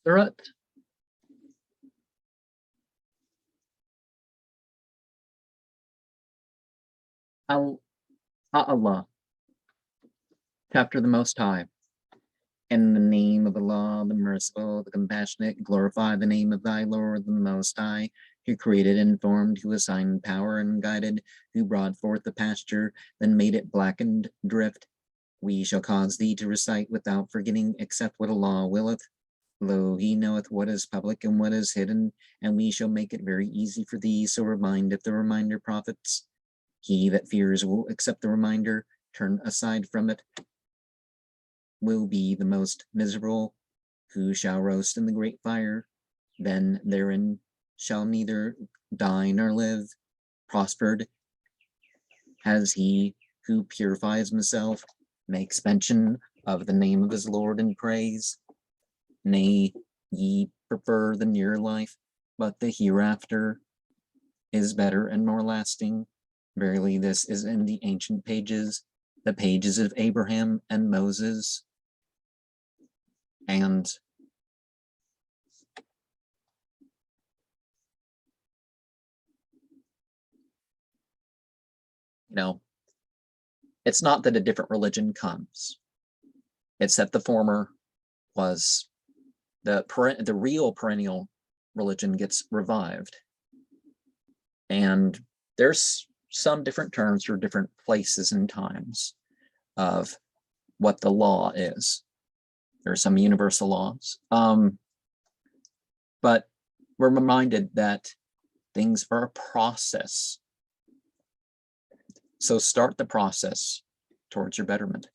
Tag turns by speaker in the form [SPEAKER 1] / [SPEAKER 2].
[SPEAKER 1] Surat Al-Allah, chapter the Most High. In the name of Allah, the Merciful, the Compassionate, glorify the name of thy Lord, the Most High, who created and formed, who assigned power and guided, who brought forth the pasture, then made it blackened drift. We shall cause thee to recite without forgetting, except what Allah willeth. Lo, he knoweth what is public and what is hidden, and we shall make it very easy for thee, so remind if the reminder profits. He that fears will accept the reminder, turn aside from it, will be the most miserable, who shall roast in the great fire, then therein shall neither die nor live. Prospered has he who purifies himself, makes mention of the name of his Lord in praise. Nay, ye prefer the near life, but the hereafter is better and more lasting. Verily, this is in the ancient pages, the pages of Abraham and Moses, and it's not that a different religion comes. It's that the former was the real perennial religion gets revived. And there's some different terms for different places and times of what the law is. There are some universal laws. But we're reminded that things are a process. So start the process towards your betterment.